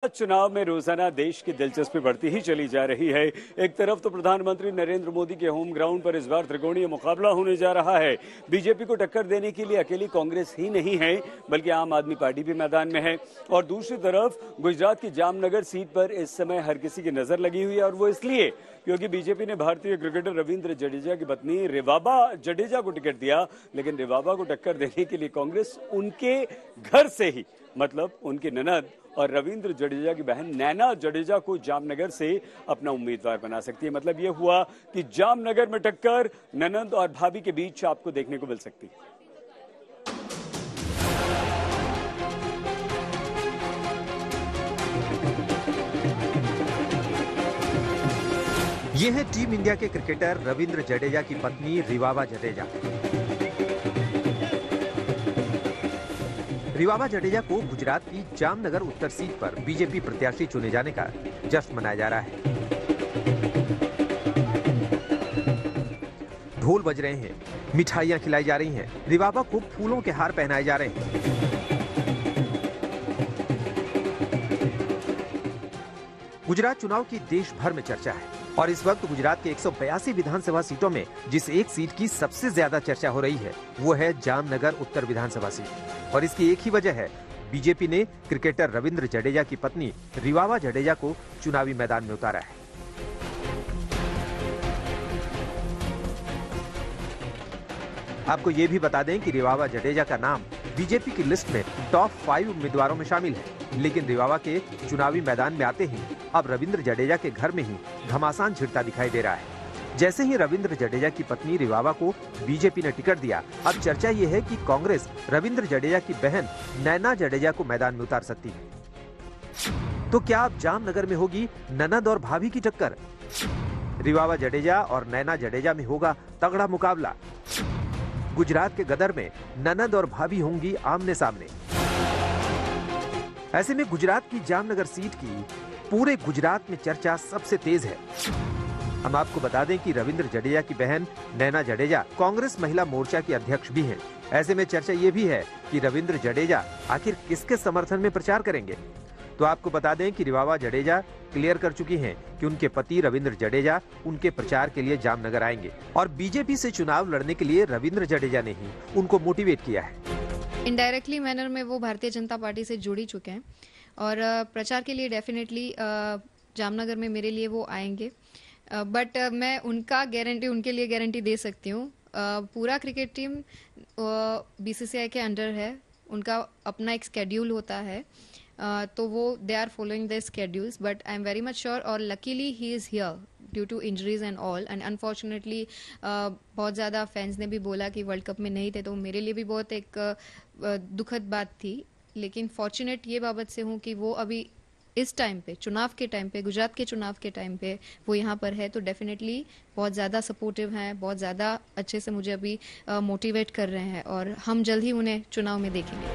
चुनाव में रोजाना देश की दिलचस्पी बढ़ती ही चली जा रही है। एक तरफ तो प्रधानमंत्री नरेंद्र मोदी के होम ग्राउंड पर इस बार त्रिकोणीय मुकाबला होने जा रहा है। बीजेपी को टक्कर देने के लिए अकेली कांग्रेस ही नहीं है, बल्कि आम आदमी पार्टी भी मैदान में है। और दूसरी तरफ गुजरात की जामनगर सीट पर इस समय हर किसी की नजर लगी हुई है, और वो इसलिए क्योंकि बीजेपी ने भारतीय क्रिकेटर रविंद्र जडेजा की पत्नी रिवाबा जडेजा को टिकट दिया। लेकिन रिवाबा को टक्कर देने के लिए कांग्रेस उनके घर से ही, मतलब उनकी ननद और रविंद्र जडेजा की बहन नैना जडेजा को जामनगर से अपना उम्मीदवार बना सकती है। मतलब यह हुआ कि जामनगर में टक्कर ननद और भाभी के बीच आपको देखने को मिल सकती है। ये है टीम इंडिया के क्रिकेटर रविंद्र जडेजा की पत्नी रिवाबा जडेजा। रिवाबा जडेजा को गुजरात की जामनगर उत्तर सीट पर बीजेपी प्रत्याशी चुने जाने का जश्न मनाया जा रहा है। ढोल बज रहे हैं, मिठाइयां खिलाई जा रही हैं, रिवाबा को फूलों के हार पहनाए जा रहे हैं। गुजरात चुनाव की देश भर में चर्चा है और इस वक्त गुजरात के 182 विधानसभा सीटों में जिस एक सीट की सबसे ज्यादा चर्चा हो रही है वो है जामनगर उत्तर विधानसभा सीट। और इसकी एक ही वजह है, बीजेपी ने क्रिकेटर रविंद्र जडेजा की पत्नी रिवाबा जडेजा को चुनावी मैदान में उतारा है। आपको ये भी बता दें कि रिवाबा जडेजा का नाम बीजेपी की लिस्ट में टॉप 5 उम्मीदवारों में शामिल है। लेकिन रिवाबा के चुनावी मैदान में आते ही अब रविंद्र जडेजा के घर में ही घमासान छिड़ता दिखाई दे रहा है। जैसे ही रविंद्र जडेजा की पत्नी रिवाबा को बीजेपी ने टिकट दिया, अब चर्चा ये है कि कांग्रेस रविंद्र जडेजा की बहन नैना जडेजा को मैदान में उतार सकती है। तो क्या अब जामनगर में होगी ननद और भाभी की टक्कर? रिवाबा जडेजा और नैना जडेजा में होगा तगड़ा मुकाबला। गुजरात के गदर में ननद और भाभी होंगी आमने सामने। ऐसे में गुजरात की जामनगर सीट की पूरे गुजरात में चर्चा सबसे तेज है। हम आपको बता दें कि रविंद्र जडेजा की बहन नैना जडेजा कांग्रेस महिला मोर्चा की अध्यक्ष भी हैं। ऐसे में चर्चा ये भी है कि रविंद्र जडेजा आखिर किसके समर्थन में प्रचार करेंगे। तो आपको बता दें कि रिवाबा जडेजा क्लियर कर चुकी हैं कि उनके पति रविंद्र जडेजा उनके प्रचार के लिए जामनगर आएंगे और बीजेपी से चुनाव लड़ने के लिए रविंद्र जडेजा ने ही उनको मोटिवेट किया है। इनडायरेक्टली मैनर में वो भारतीय जनता पार्टी से जुड़ ही चुके हैं और प्रचार के लिए डेफिनेटली जामनगर में मेरे लिए वो आएंगे। बट मैं उनके लिए गारंटी दे सकती हूँ। पूरा क्रिकेट टीम बीसीसीआई के अंडर है, उनका अपना एक स्केड्यूल होता है, तो वो they are following the schedules. But I am very much sure और luckily he is here due to injuries and all. And unfortunately बहुत ज़्यादा फैंस ने भी बोला कि वर्ल्ड कप में नहीं थे, तो मेरे लिए भी बहुत एक दुखद बात थी। लेकिन फॉर्चुनेट ये बाबत से हूँ कि वो अभी इस टाइम पे, चुनाव के टाइम पे, गुजरात के चुनाव के टाइम पे वो यहाँ पर है, तो डेफिनेटली बहुत ज़्यादा सपोर्टिव हैं, बहुत ज़्यादा अच्छे से मुझे अभी मोटिवेट कर रहे हैं और हम जल्द ही उन्हें चुनाव में देखेंगे।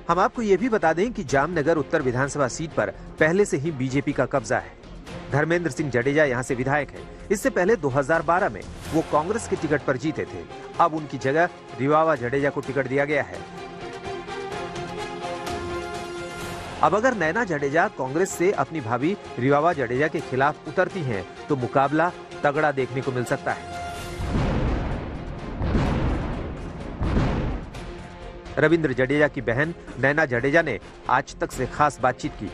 हम आपको ये भी बता दें कि जामनगर उत्तर विधानसभा सीट पर पहले से ही बीजेपी का कब्जा है। धर्मेंद्र सिंह जडेजा यहाँ से विधायक हैं। इससे पहले 2012 में वो कांग्रेस के टिकट पर जीते थे। अब उनकी जगह रिवाबा जडेजा को टिकट दिया गया है। अब अगर नैना जडेजा कांग्रेस से अपनी भाभी रिवाबा जडेजा के खिलाफ उतरती हैं, तो मुकाबला तगड़ा देखने को मिल सकता है। रविंद्र जडेजा की बहन नैना जडेजा ने आज तक से खास बातचीत की।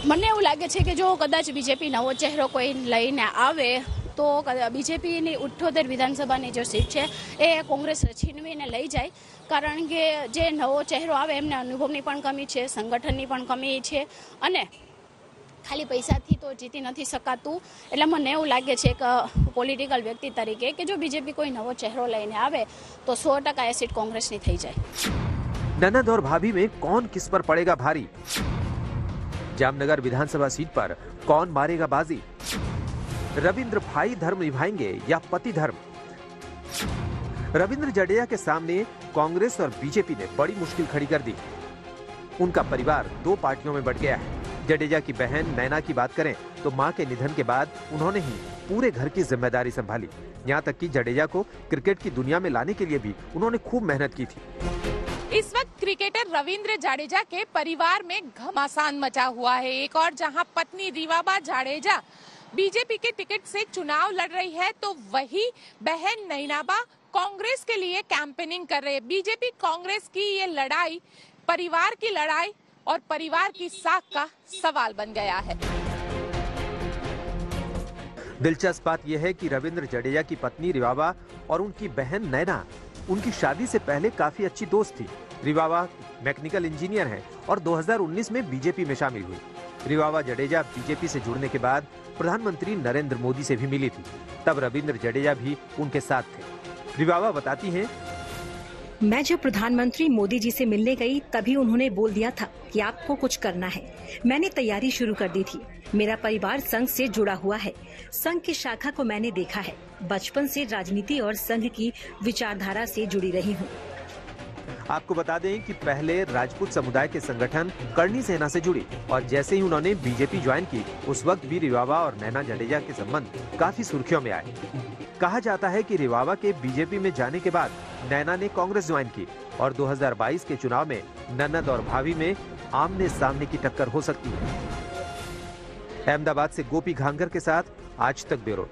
મને એવું લાગે છે કે જો કદાચ બીજેપી નવો ચહેરો કોઈ લઈને આવે તો બીજેપીની 78 વિધાનસભાની જે સીટ છે એ કોંગ્રેસ છીનવીને લઈ જાય, કારણ કે જે નવો ચહેરો આવે એમને અનુભવની પણ કમી છે, સંગઠનની પણ કમી છે અને ખાલી પૈસાથી તો જીતી નથી શકાતું। એટલે મને એવું લાગે છે કે પોલિટિકલ વ્યક્તિ તરીકે કે જો બીજેપી કોઈ નવો ચહેરો લઈને આવે તો 100% એ સીટ કોંગ્રેસની થઈ જાય। ननद और भाभी में कौन किस पर पड़ेगा भारी? जामनगर विधानसभा सीट पर कौन मारेगा बाजी? रविंद्र भाई धर्म निभाएंगे या पति धर्म? रविंद्र जडेजा के सामने कांग्रेस और बीजेपी ने बड़ी मुश्किल खड़ी कर दी। उनका परिवार 2 पार्टियों में बंट गया है। जडेजा की बहन नैना की बात करें तो मां के निधन के बाद उन्होंने ही पूरे घर की जिम्मेदारी संभाली। यहाँ तक कि जडेजा को क्रिकेट की दुनिया में लाने के लिए भी उन्होंने खूब मेहनत की थी। इस वक्त क्रिकेटर रविंद्र जडेजा के परिवार में घमासान मचा हुआ है। एक और जहां पत्नी रीवाबा जडेजा बीजेपी के टिकट से चुनाव लड़ रही है, तो वही बहन नैनाबा कांग्रेस के लिए कैंपेनिंग कर रहे हैं। बीजेपी कांग्रेस की ये लड़ाई परिवार की लड़ाई और परिवार की साख का सवाल बन गया है। दिलचस्प बात यह है कि रविंद्र जडेजा की पत्नी रिवाबा और उनकी बहन नैना उनकी शादी से पहले काफी अच्छी दोस्त थी। रिवाबा मैकेनिकल इंजीनियर हैं और 2019 में बीजेपी में शामिल हुई। रिवाबा जडेजा बीजेपी से जुड़ने के बाद प्रधानमंत्री नरेंद्र मोदी से भी मिली थी। तब रविंद्र जडेजा भी उनके साथ थे। रिवाबा बताती हैं, मैं जब प्रधानमंत्री मोदी जी से मिलने गई तभी उन्होंने बोल दिया था कि आपको कुछ करना है। मैंने तैयारी शुरू कर दी थी। मेरा परिवार संघ से जुड़ा हुआ है। संघ की शाखा को मैंने देखा है। बचपन से राजनीति और संघ की विचारधारा से जुड़ी रही हूँ। आपको बता दें कि पहले राजपूत समुदाय के संगठन करनी सेना से जुड़ी और जैसे ही उन्होंने बीजेपी ज्वाइन की, उस वक्त भी रिवाबा और नैना जडेजा के संबंध काफी सुर्खियों में आए। कहा जाता है कि रिवाबा के बीजेपी में जाने के बाद नैना ने कांग्रेस ज्वाइन की और 2022 के चुनाव में ननद और भाभी में आमने सामने की टक्कर हो सकती है। अहमदाबाद से गोपी घांगर के साथ आज तक ब्यूरो।